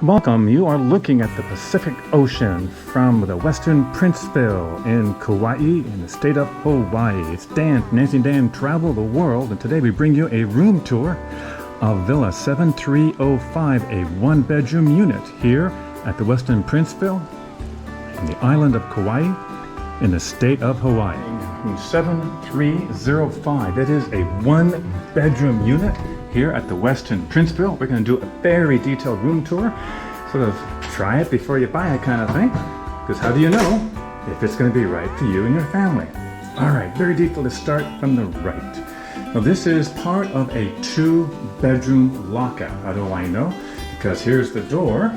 Welcome. You are looking at the Pacific Ocean from the Westin Princeville in Kauai in the state of Hawaii. It's Dan, Nancy and Dan Travel the World, and today we bring you a room tour of Villa 7305, a one-bedroom unit here at the Westin Princeville in the island of Kauai in the state of Hawaii. 7305. It is a one-bedroom unit here at the Westin Princeville. We're going to do a very detailed room tour, sort of try it before you buy it kind of thing, because how do you know if it's going to be right for you and your family? All right, very detailed. Let's start from the right. Now this is part of a two-bedroom lockout. How do I know? Because here's the door,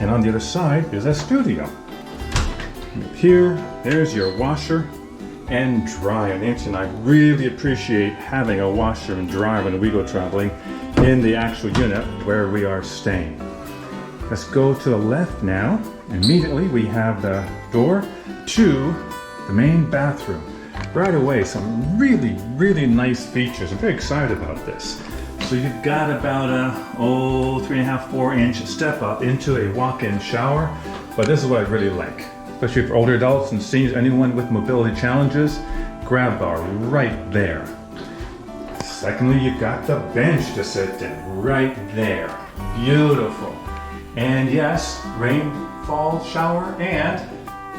and on the other side is a studio. Here, there's your washer and dryer. Nancy and I really appreciate having a washer and dryer when we go traveling in the actual unit where we are staying. Let's go to the left now. Immediately we have the door to the main bathroom. Right away, some really nice features. I'm very excited about this. So you've got about a 3.5, 4-inch step up into a walk-in shower, but this is what I really like. Especially for older adults and seniors, anyone with mobility challenges, grab bar right there. Secondly, you've got the bench to sit in right there. Beautiful. And yes, rainfall shower and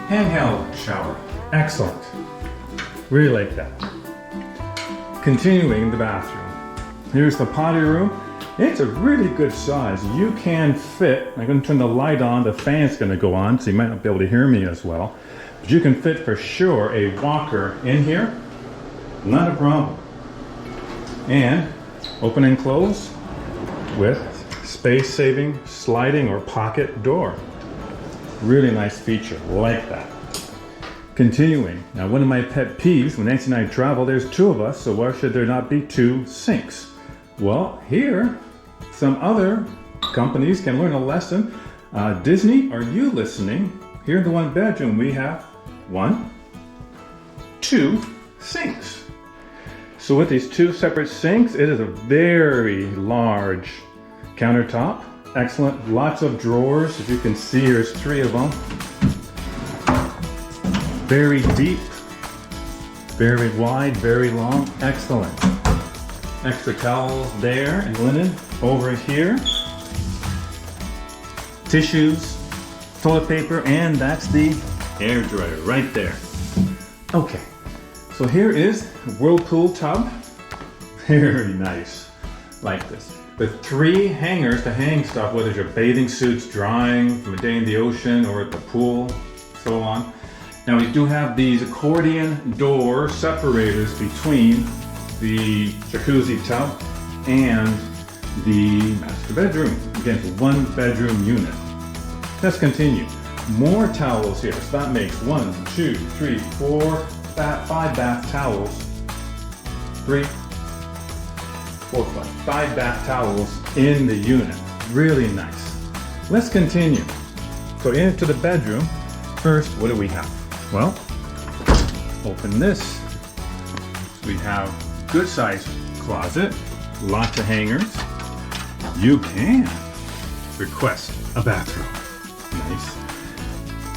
handheld shower. Excellent. Really like that. Continuing the bathroom. Here's the potty room. It's a really good size. You can fit, I'm going to turn the light on, the fan's going to go on, so you might not be able to hear me as well. But you can fit for sure a walker in here. Not a problem. And open and close with space-saving sliding or pocket door. Really nice feature, like that. Continuing. Now one of my pet peeves, when Nancy and I travel, there's two of us, so why should there not be two sinks? Well, here, some other companies can learn a lesson. Disney, are you listening? Here in the one bedroom, we have 1, 2 sinks. So with these two separate sinks, it is a very large countertop. Excellent, lots of drawers. As you can see, there's 3 of them. Very deep, very wide, very long, excellent. Extra towels there and linen over here. Tissues, toilet paper, and that's the air dryer right there. Okay, so here is a whirlpool tub. Very nice, like this. With 3 hangers to hang stuff, whether it's your bathing suits drying from a day in the ocean or at the pool, so on. Now we do have these accordion door separators between the jacuzzi tub and the master bedroom. Again, it's a one-bedroom unit. Let's continue. More towels here. So that makes 1, 2, 3, 4, 5 bath towels. 3, 4, 5 bath towels in the unit. Really nice. Let's continue. So into the bedroom. First, what do we have? Well, open this. We have good sized closet, lots of hangers. You can request a bathroom. Nice.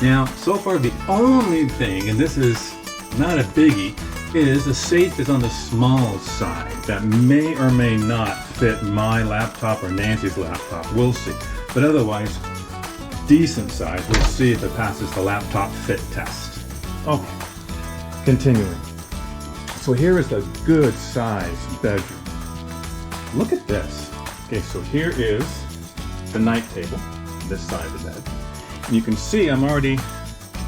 Now, so far the only thing, and this is not a biggie, is the safe is on the small side. That may or may not fit my laptop or Nancy's laptop. We'll see. But otherwise, decent size. We'll see if it passes the laptop fit test. Okay, continuing. So here is a good sized bedroom. Look at this. Okay, so here is the night table, this side of the bed. And you can see I'm already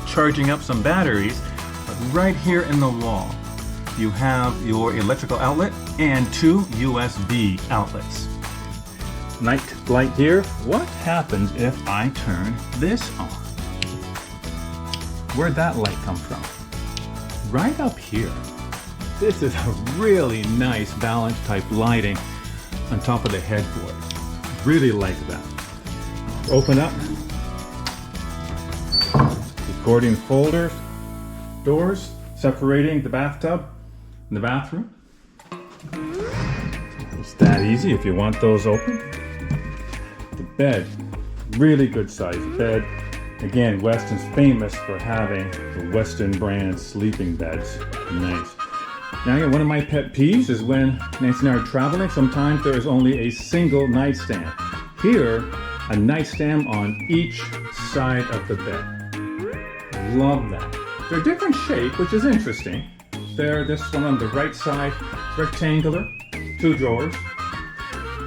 charging up some batteries, but right here in the wall, you have your electrical outlet and 2 USB outlets. Night light here. What happens if I turn this on? Where'd that light come from? Right up here. This is a really nice balance type lighting on top of the headboard. Really like that. Open up. Accordion folder doors separating the bathtub and the bathroom. It's that easy if you want those open. The bed, Really good sized bed. Again, Westin's famous for having the Westin brand sleeping beds. Nice. Now, again, one of my pet peeves is when Nancy and I are traveling, sometimes there is only a single nightstand. Here, a nightstand on each side of the bed. Love that. They're different shape, which is interesting. This one on the right side, rectangular, 2 drawers.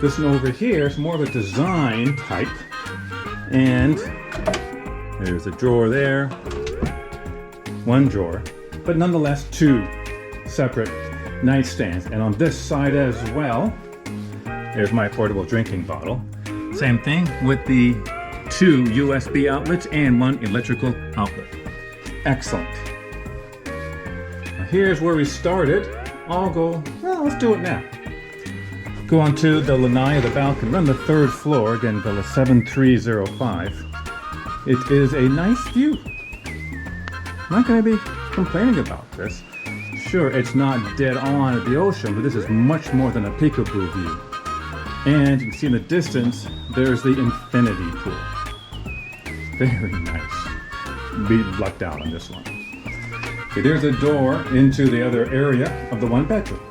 This one over here is more of a design type. And there's a drawer there, 1 drawer, but nonetheless 2 separate nightstands. And on this side as well, there's my portable drinking bottle. Same thing with the 2 USB outlets and 1 electrical outlet. Excellent. Now here's where we started. Let's do it now. Go onto the lanai of the balcony. We're on the 3rd floor, again, Villa 7305. It is a nice view. I'm not going to be complaining about this. Sure, it's not dead on at the ocean, but this is much more than a peekaboo view. And you can see in the distance, there's the infinity pool. Very nice. We lucked out on this one. Okay, there's a door into the other area of the 1 bedroom.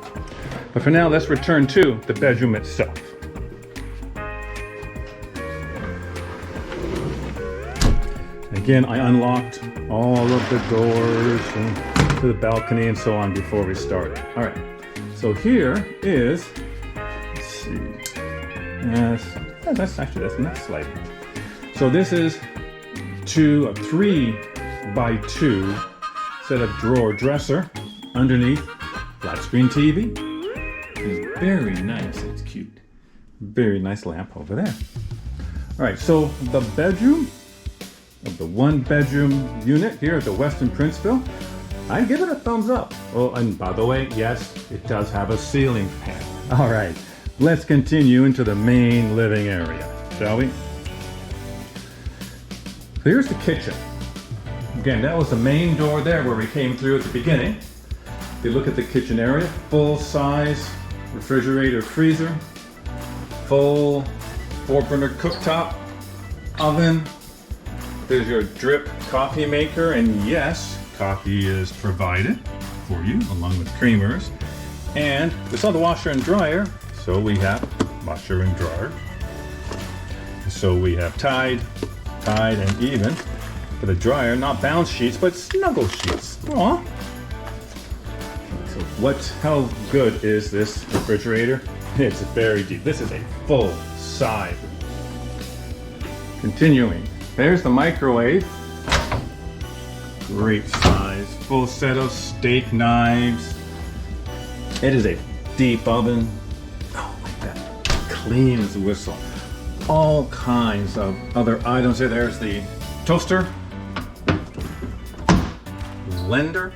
But for now, let's return to the bedroom itself. Again, I unlocked all of the doors to the balcony and so on before we started. All right, so here is, let's see, that's not sliding. So this is a 3 by 2 set of drawer dresser. Underneath, flat screen TV. It's very nice, it's cute. Very nice lamp over there. All right, so the bedroom of the 1 bedroom unit here at the Westin Princeville, I'd give it a thumbs up. Oh, and by the way, yes, it does have a ceiling fan. All right, let's continue into the main living area, shall we? So here's the kitchen. Again, that was the main door there where we came through at the beginning. If you look at the kitchen area, full size refrigerator, freezer, full 4-burner cooktop, oven. There's your drip coffee maker, and yes, coffee is provided for you along with creamers. And we saw the washer and dryer, so we have washer and dryer. So we have Tide, and even for the dryer, not bounce sheets, but snuggle sheets. Aww. So how good is this refrigerator? It's very deep. This is a full size. Continuing. There's the microwave. Great size. Full set of steak knives. It is a deep oven. Oh my God. Clean as a whistle. All kinds of other items here. There's the toaster. Blender.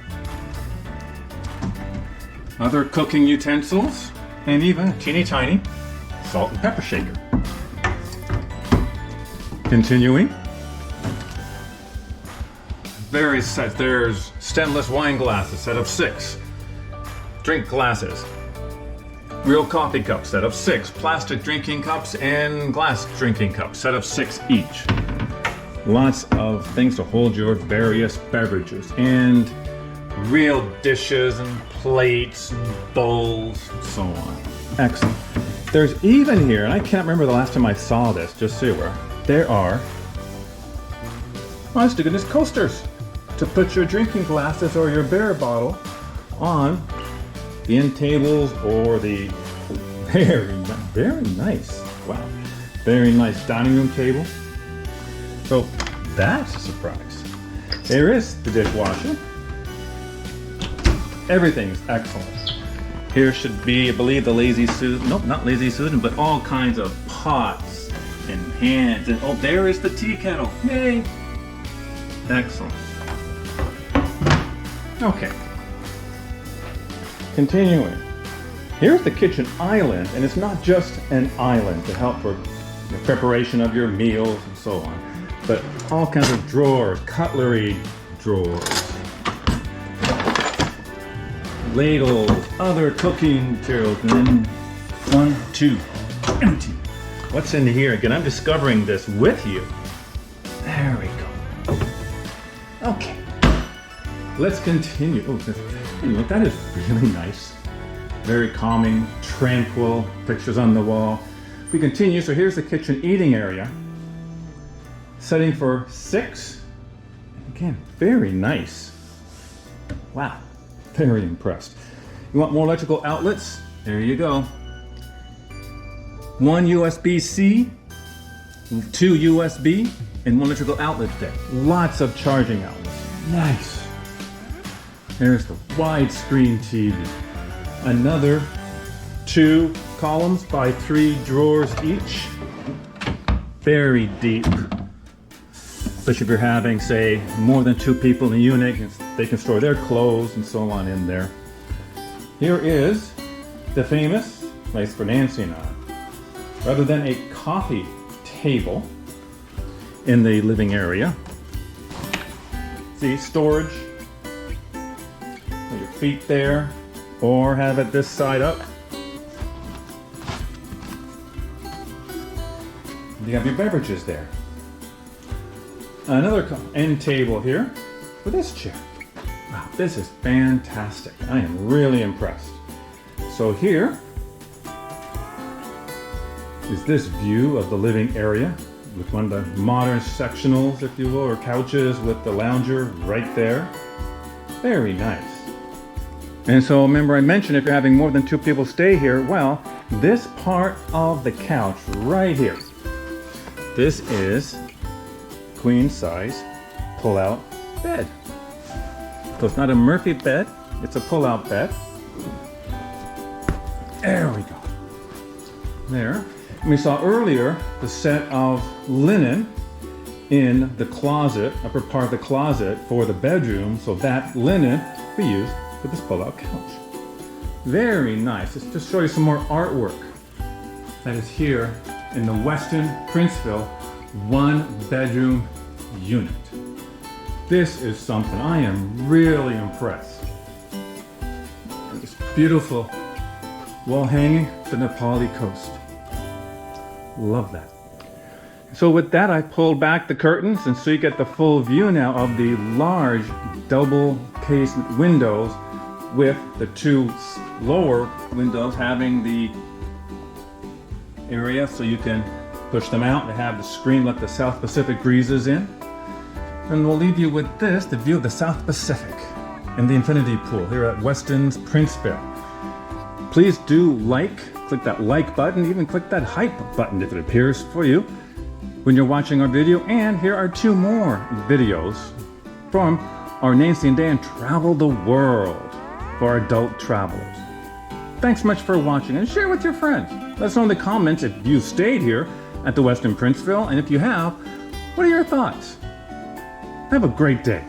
Other cooking utensils. And even a teeny tiny salt and pepper shaker. Continuing. Various sets. There's stemless wine glasses, set of 6. Drink glasses. Real coffee cups, set of 6. Plastic drinking cups and glass drinking cups, set of 6 each. Lots of things to hold your various beverages. And real dishes and plates and bowls and so on. Excellent. There's even here, and I can't remember the last time I saw this, just so you were, there are, honest to goodness, coasters to put your drinking glasses or your beer bottle on the end tables or the very nice, wow, very nice dining room table. So that's a surprise. There is the dishwasher. Everything's excellent. Here should be, I believe, the Lazy Susan. Nope, not Lazy Susan, but all kinds of pots and pans. And oh, there is the tea kettle. Yay! Excellent. Okay. Continuing. Here's the kitchen island, and it's not just an island to help for the preparation of your meals and so on, but all kinds of drawers, cutlery drawers, ladles, other cooking materials, and then 1, 2, empty. What's in here? Again, I'm discovering this with you. There we go. Okay. Let's continue. Oh, look, that is really nice. Very calming, tranquil, pictures on the wall. We continue, so here's the kitchen eating area. Setting for 6. Again, very nice. Wow, very impressed. You want more electrical outlets? There you go. 1 USB-C, 2 USB, and 1 electrical outlet there. Lots of charging outlets. Nice. There's the widescreen TV. Another 2 columns by 3 drawers each. Very deep. Especially if you're having, say, more than 2 people in a unit, they can store their clothes and so on in there. Here is the famous place for Nancy and I. Rather than a coffee table in the living area, see, storage. Put your feet there, or have it this side up. You have your beverages there. Another end table here with this chair. Wow, this is fantastic. I am really impressed. So here is this view of the living area with one of the modern sectionals, if you will, or couches with the lounger right there. Very nice. And so remember I mentioned if you're having more than 2 people stay here, well, this part of the couch right here, this is queen size pull-out bed. So it's not a Murphy bed, it's a pull-out bed. There we go. There. And we saw earlier the set of linen in the closet, upper part of the closet for the bedroom, so that linen we used for this pull-out couch. Very nice. Let's just show you some more artwork that is here in the Westin Princeville 1-bedroom unit. This is something I am really impressed. This beautiful wall hanging to the Nepali coast. Love that. So with that, I pulled back the curtains, and so you get the full view now of the large double casement windows with the 2 lower windows having the area so you can push them out and have the screen let the South Pacific breezes in. And we'll leave you with this, the view of the South Pacific and the infinity pool here at Westin's Princeville. Please do click that like button, even click that hype button if it appears for you when you're watching our video. And here are 2 more videos from our Nancy and Dan Travel the World for adult travelers. Thanks much for watching, and share with your friends. Let us know in the comments if you stayed here at the Westin Princeville, and if you have, what are your thoughts? Have a great day.